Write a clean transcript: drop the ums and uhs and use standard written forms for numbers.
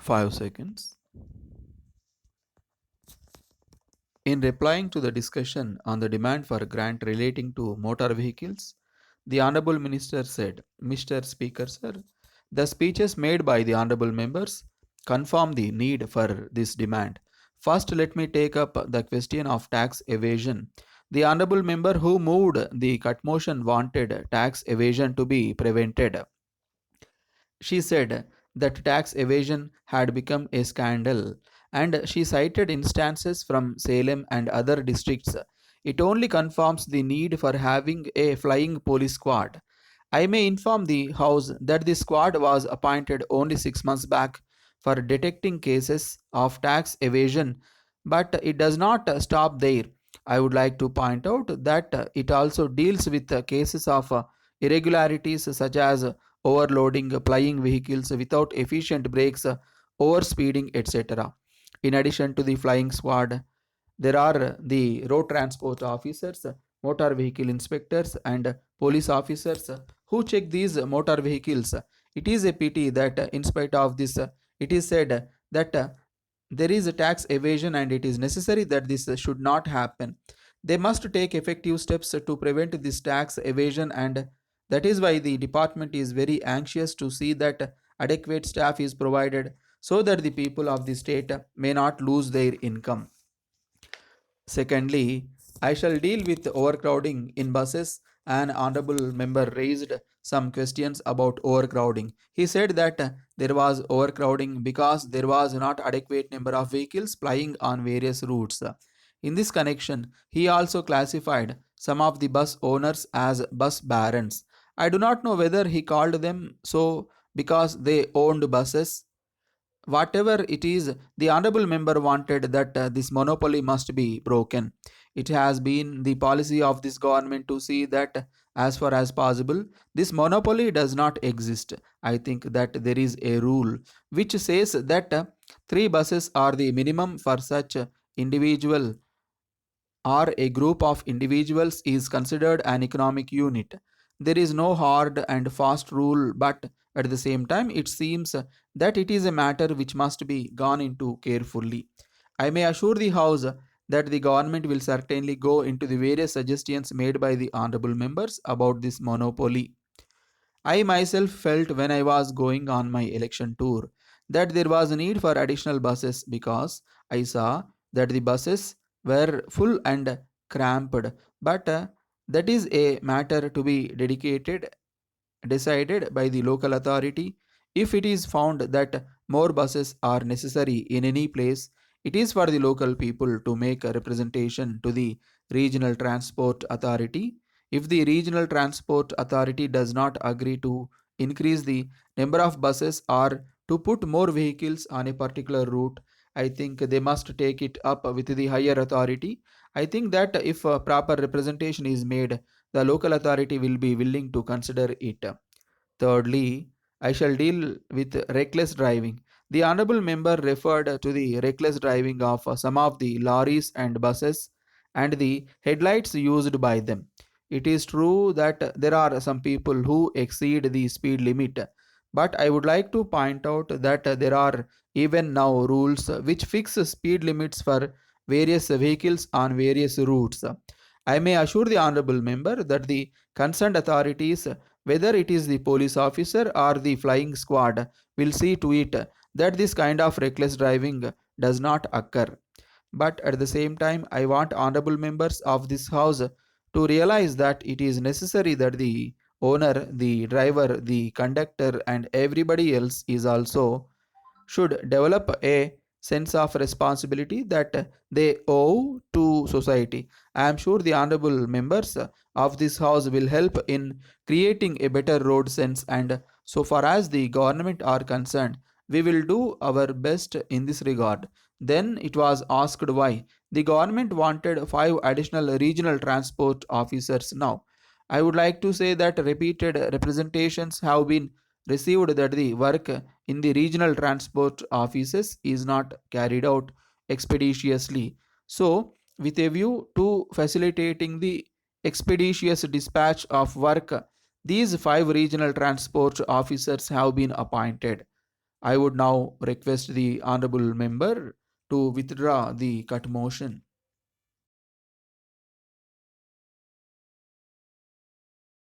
5 seconds. In replying to the discussion on the demand for grant relating to motor vehicles, the Honorable Minister said, Mr. Speaker, sir, the speeches made by the Honorable members confirm the need for this demand. First, let me take up the question of tax evasion. The Honorable member who moved the cut motion wanted tax evasion to be prevented. She said that tax evasion had become a scandal, and she cited instances from Salem and other districts. It only confirms the need for having a flying police squad. I may inform the House that the squad was appointed only 6 months back for detecting cases of tax evasion, but it does not stop there. I would like to point out that it also deals with cases of irregularities such as overloading flying vehicles without efficient brakes, overspeeding, etc. In addition to the flying squad, there are the road transport officers, motor vehicle inspectors, and police officers who check these motor vehicles. It is a pity that, in spite of this, it is said that there is a tax evasion and it is necessary that this should not happen. They must take effective steps to prevent this tax evasion, and that is why the department is very anxious to see that adequate staff is provided so that the people of the state may not lose their income. Secondly, I shall deal with overcrowding in buses. An honorable member raised some questions about overcrowding. He said that there was overcrowding because there was not adequate number of vehicles plying on various routes. In this connection, he also classified some of the bus owners as bus barons. I do not know whether he called them so because they owned buses. Whatever it is, the honorable member wanted that this monopoly must be broken. It has been the policy of this government to see that, as far as possible, this monopoly does not exist. I think that there is a rule which says that three buses are the minimum for such individual or a group of individuals is considered an economic unit. There is no hard and fast rule, but at the same time, it seems that it is a matter which must be gone into carefully. I may assure the House that the government will certainly go into the various suggestions made by the honorable members about this monopoly. I myself felt when I was going on my election tour that there was a need for additional buses because I saw that the buses were full and cramped. But that is a matter to be decided by the local authority. If it is found that more buses are necessary in any place, it is for the local people to make a representation to the regional transport authority. If the regional transport authority does not agree to increase the number of buses or to put more vehicles on a particular route, I think they must take it up with the higher authority. I think that if a proper representation is made, the local authority will be willing to consider it. Thirdly, I shall deal with reckless driving. The honorable member referred to the reckless driving of some of the lorries and buses and the headlights used by them. It is true that there are some people who exceed the speed limit, but I would like to point out that there are even now rules which fix speed limits for various vehicles on various routes. I may assure the honorable member that the concerned authorities, whether it is the police officer or the flying squad, will see to it that this kind of reckless driving does not occur. But at the same time, I want honorable members of this house to realize that it is necessary that the owner, the driver, the conductor, and everybody else is also should develop a sense of responsibility that they owe to society. I am sure the honorable members of this house will help in creating a better road sense, and so far as the government are concerned, we will do our best in this regard. Then it was asked why the government wanted five additional regional transport officers now. I would like to say that repeated representations have been received that the work in the regional transport offices is not carried out expeditiously. So, with a view to facilitating the expeditious dispatch of work, these five regional transport officers have been appointed. I would now request the honorable member to withdraw the cut motion.